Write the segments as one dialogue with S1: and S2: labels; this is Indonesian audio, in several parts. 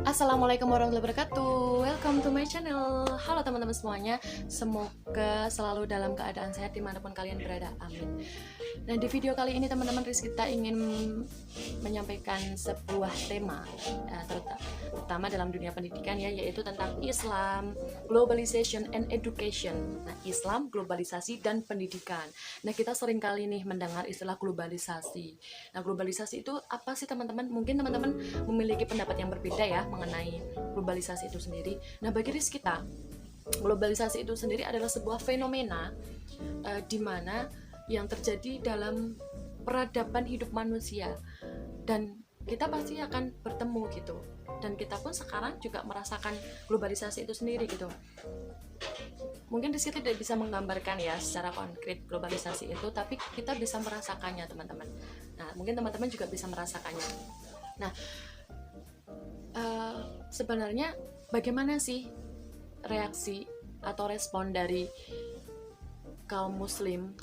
S1: Assalamualaikum warahmatullahi wabarakatuh. Welcome to my channel. Halo teman-teman semuanya. Semoga selalu dalam keadaan sehat dimanapun kalian berada. Amin. Nah, di video kali ini teman-teman, kita ingin menyampaikan sebuah tema terutama dalam dunia pendidikan ya, yaitu tentang Islam, globalization and education. Nah, Islam, globalisasi dan pendidikan. Nah, kita sering kali nih mendengar istilah globalisasi. Nah, globalisasi itu apa sih teman-teman? Mungkin teman-teman memiliki pendapat yang berbeda ya mengenai globalisasi itu sendiri. Nah, bagi kita, globalisasi itu sendiri adalah sebuah fenomena di mana yang terjadi dalam peradaban hidup manusia, dan kita pasti akan bertemu gitu, dan kita pun sekarang juga merasakan globalisasi itu sendiri gitu. Mungkin di situ tidak bisa menggambarkan ya secara konkret globalisasi itu, tapi kita bisa merasakannya teman-teman. Nah, mungkin teman-teman juga bisa merasakannya. Nah, sebenarnya bagaimana sih reaksi atau respon dari kaum muslim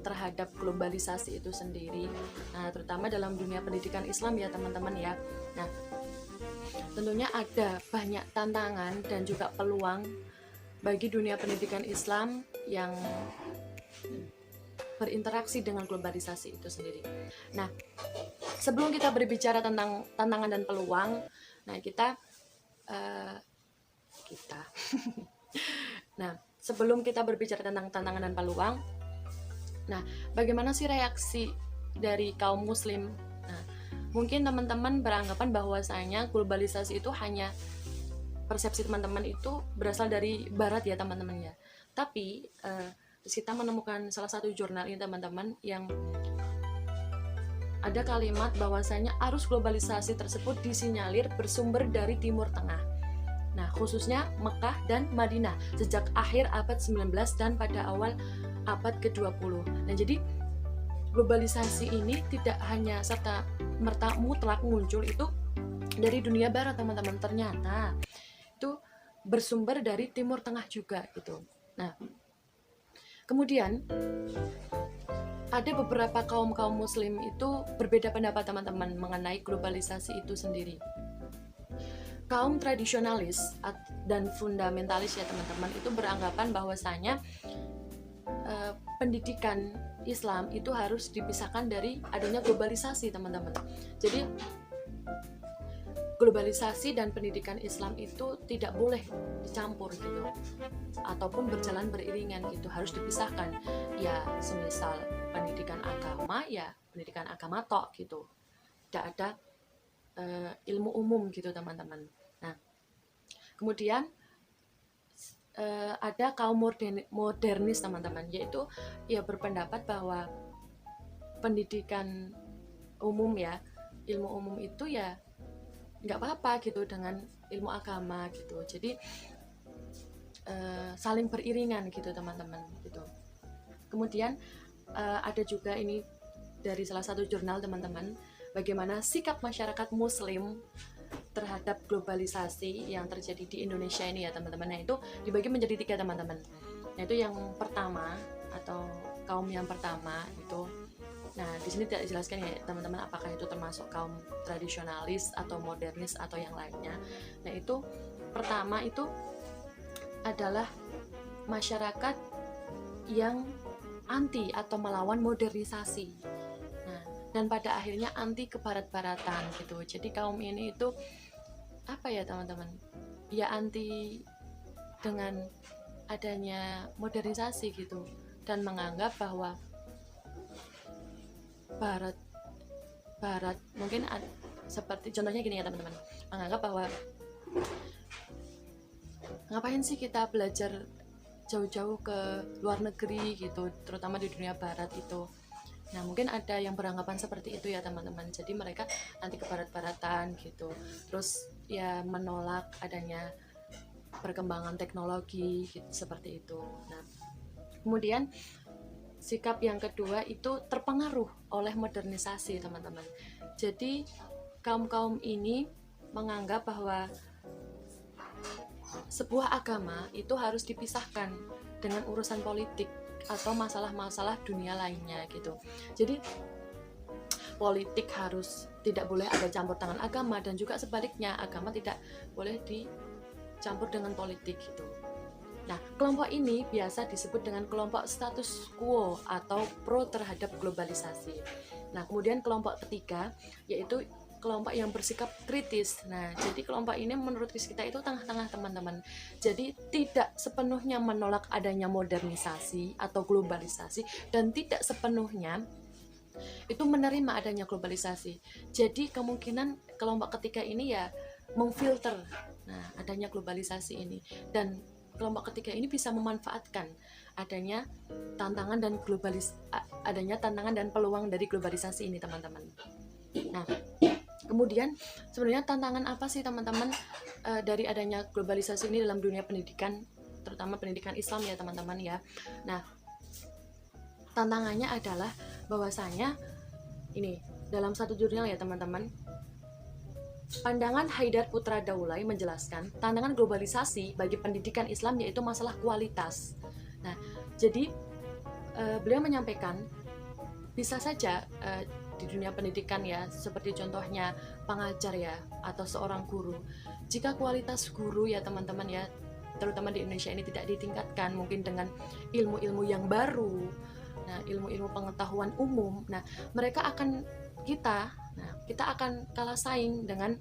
S1: terhadap globalisasi itu sendiri? Nah, terutama dalam dunia pendidikan Islam ya teman-teman ya. Nah, tentunya ada banyak tantangan dan juga peluang bagi dunia pendidikan Islam yang berinteraksi dengan globalisasi itu sendiri. Nah, sebelum kita berbicara tentang tantangan dan peluang, nah nah, sebelum kita berbicara tentang tantangan dan peluang, nah, bagaimana sih reaksi dari kaum muslim? Nah, mungkin teman-teman beranggapan bahwasanya globalisasi itu hanya persepsi teman-teman itu berasal dari barat ya teman-teman ya. Tapi kita menemukan salah satu jurnal ini teman-teman yang ada kalimat bahwasanya arus globalisasi tersebut disinyalir bersumber dari Timur Tengah. Nah, khususnya Mekah dan Madinah sejak akhir abad 19 dan pada awal abad ke-20. Nah, jadi globalisasi ini tidak hanya serta merta mutlak muncul itu dari dunia barat teman-teman, ternyata itu bersumber dari Timur Tengah juga gitu. Nah, kemudian ada beberapa kaum muslim itu berbeda pendapat teman-teman mengenai globalisasi itu sendiri. Kaum tradisionalis dan fundamentalis ya teman-teman itu beranggapan bahwasanya pendidikan Islam itu harus dipisahkan dari adanya globalisasi teman-teman. Jadi globalisasi dan pendidikan Islam itu tidak boleh dicampur gitu, ataupun berjalan beriringan gitu, harus dipisahkan. Ya, semisal pendidikan agama ya pendidikan agama tok gitu, tidak ada ilmu umum gitu teman-teman. Nah, kemudian ada kaum modernis teman-teman, yaitu ya berpendapat bahwa pendidikan umum ya, ilmu umum itu ya nggak apa-apa gitu dengan ilmu agama gitu. Jadi saling beriringan gitu teman-teman gitu. Kemudian ada juga ini dari salah satu jurnal teman-teman, bagaimana sikap masyarakat muslim terhadap globalisasi yang terjadi di Indonesia ini ya teman-teman. Nah, itu dibagi menjadi 3 teman-teman. Nah, itu yang pertama atau kaum yang pertama itu, nah di sini tidak dijelaskan ya teman-teman apakah itu termasuk kaum tradisionalis atau modernis atau yang lainnya. Nah, itu pertama itu adalah masyarakat yang anti atau melawan modernisasi. Nah, dan pada akhirnya anti kebarat-baratan gitu. Jadi kaum ini itu apa ya teman-teman? Ya anti dengan adanya modernisasi gitu, dan menganggap bahwa barat mungkin seperti contohnya gini ya teman-teman, menganggap bahwa ngapain sih kita belajar jauh-jauh ke luar negeri gitu, terutama di dunia barat itu. Nah, mungkin ada yang beranggapan seperti itu ya teman-teman. Jadi mereka anti kebarat-baratan gitu, terus ya menolak adanya perkembangan teknologi gitu, seperti itu. Nah, kemudian sikap yang kedua itu terpengaruh oleh modernisasi teman-teman. Jadi kaum ini menganggap bahwa sebuah agama itu harus dipisahkan dengan urusan politik atau masalah-masalah dunia lainnya gitu. Jadi politik harus tidak boleh ada campur tangan agama, dan juga sebaliknya agama tidak boleh dicampur dengan politik gitu. Nah, kelompok ini biasa disebut dengan kelompok status quo atau pro terhadap globalisasi. Nah, kemudian kelompok ketiga yaitu kelompok yang bersikap kritis. Nah, jadi kelompok ini menurut kita itu tengah-tengah teman-teman. Jadi tidak sepenuhnya menolak adanya modernisasi atau globalisasi, dan tidak sepenuhnya itu menerima adanya globalisasi. Jadi kemungkinan kelompok ketiga ini ya memfilter adanya globalisasi ini, dan kelompok ketiga ini bisa memanfaatkan adanya tantangan dan peluang dari globalisasi ini teman-teman. Nah, kemudian sebenarnya tantangan apa sih teman-teman dari adanya globalisasi ini dalam dunia pendidikan, terutama pendidikan Islam ya teman-teman ya. Nah, tantangannya adalah bahwasanya ini dalam satu jurnal ya teman-teman, pandangan Haidar Putra Daulay menjelaskan tantangan globalisasi bagi pendidikan Islam yaitu masalah kualitas. Nah, jadi beliau menyampaikan bisa saja di dunia pendidikan ya, seperti contohnya pengajar ya, atau seorang guru, jika kualitas guru ya teman-teman ya, terutama di Indonesia ini tidak ditingkatkan mungkin dengan ilmu-ilmu yang baru, nah ilmu-ilmu pengetahuan umum, nah kita akan kalah saing dengan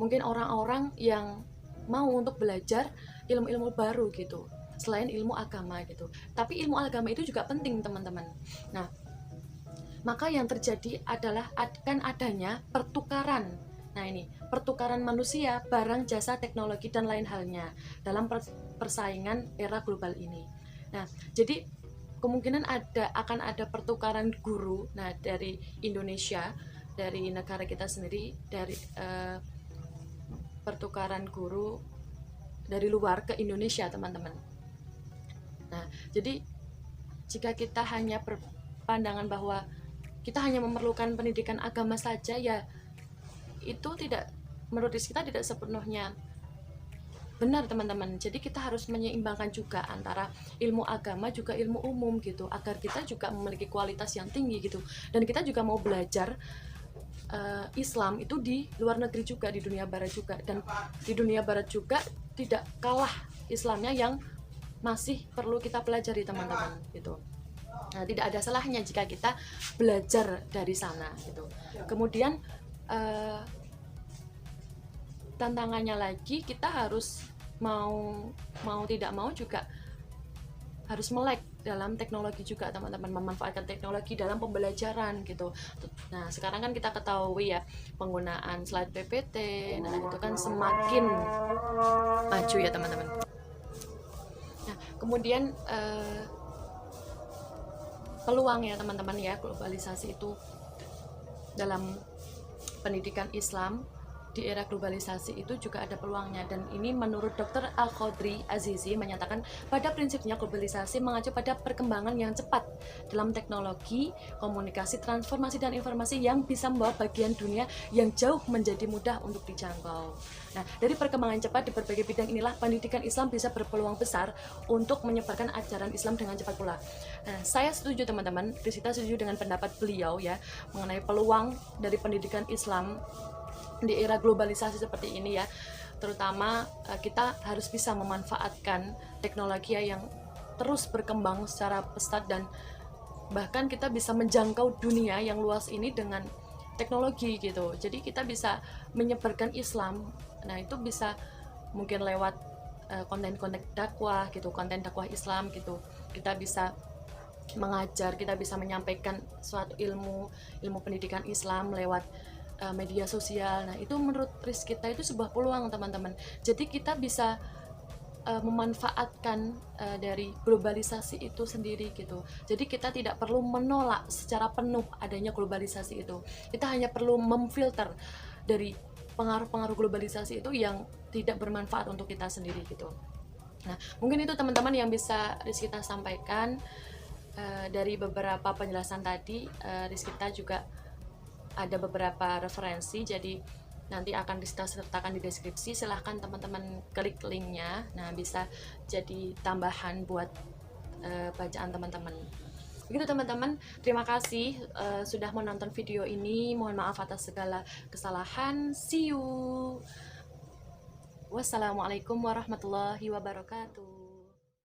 S1: mungkin orang-orang yang mau untuk belajar ilmu-ilmu baru gitu, selain ilmu agama gitu. Tapi ilmu agama itu juga penting teman-teman. Nah, maka yang terjadi adalah akan adanya pertukaran. Nah, ini pertukaran manusia, barang, jasa, teknologi, dan lain halnya dalam persaingan era global ini. Nah, jadi kemungkinan akan ada pertukaran guru. Nah, dari Indonesia, dari negara kita sendiri, dari pertukaran guru dari luar ke Indonesia, teman-teman. Nah, jadi jika kita hanya berpandangan bahwa kita hanya memerlukan pendidikan agama saja, ya itu menurut kita tidak sepenuhnya benar teman-teman. Jadi kita harus menyeimbangkan juga antara ilmu agama juga ilmu umum gitu, agar kita juga memiliki kualitas yang tinggi gitu, dan kita juga mau belajar Islam itu di luar negeri juga, di dunia barat juga, dan di dunia barat juga tidak kalah Islamnya yang masih perlu kita pelajari teman-teman gitu. Nah, tidak ada salahnya jika kita belajar dari sana gitu. Kemudian tantangannya lagi, kita harus mau tidak mau juga harus melek dalam teknologi juga teman-teman, memanfaatkan teknologi dalam pembelajaran gitu. Nah, sekarang kan kita ketahui ya, penggunaan slide PPT, nah itu kan semakin maju ya teman-teman. Nah, kemudian peluang ya teman-teman ya, globalisasi itu dalam pendidikan Islam di era globalisasi itu juga ada peluangnya, dan ini menurut Dr. Al-Khodri Azizi menyatakan pada prinsipnya globalisasi mengacu pada perkembangan yang cepat dalam teknologi, komunikasi, transformasi, dan informasi yang bisa membawa bagian dunia yang jauh menjadi mudah untuk dijangkau. Nah, dari perkembangan cepat di berbagai bidang inilah pendidikan Islam bisa berpeluang besar untuk menyebarkan ajaran Islam dengan cepat pula. Nah, saya setuju teman-teman, Rizita setuju dengan pendapat beliau ya mengenai peluang dari pendidikan Islam di era globalisasi seperti ini ya, terutama kita harus bisa memanfaatkan teknologi yang terus berkembang secara pesat, dan bahkan kita bisa menjangkau dunia yang luas ini dengan teknologi gitu. Jadi kita bisa menyebarkan Islam. Nah, itu bisa mungkin lewat konten-konten dakwah gitu, konten dakwah Islam gitu. Kita bisa mengajar, kita bisa menyampaikan suatu ilmu pendidikan Islam lewat media sosial. Nah, itu menurut kita itu sebuah peluang teman-teman. Jadi kita bisa memanfaatkan dari globalisasi itu sendiri gitu. Jadi kita tidak perlu menolak secara penuh adanya globalisasi itu. Kita hanya perlu memfilter dari pengaruh-pengaruh globalisasi itu yang tidak bermanfaat untuk kita sendiri gitu. Nah, mungkin itu teman-teman yang bisa Rizkita sampaikan dari beberapa penjelasan tadi. Rizkita juga ada beberapa referensi, jadi nanti akan disertakan di deskripsi. Silahkan teman-teman klik linknya, nah bisa jadi tambahan buat bacaan teman-teman. Begitu teman-teman, terima kasih sudah menonton video ini. Mohon maaf atas segala kesalahan. See you. Wassalamualaikum warahmatullahi wabarakatuh.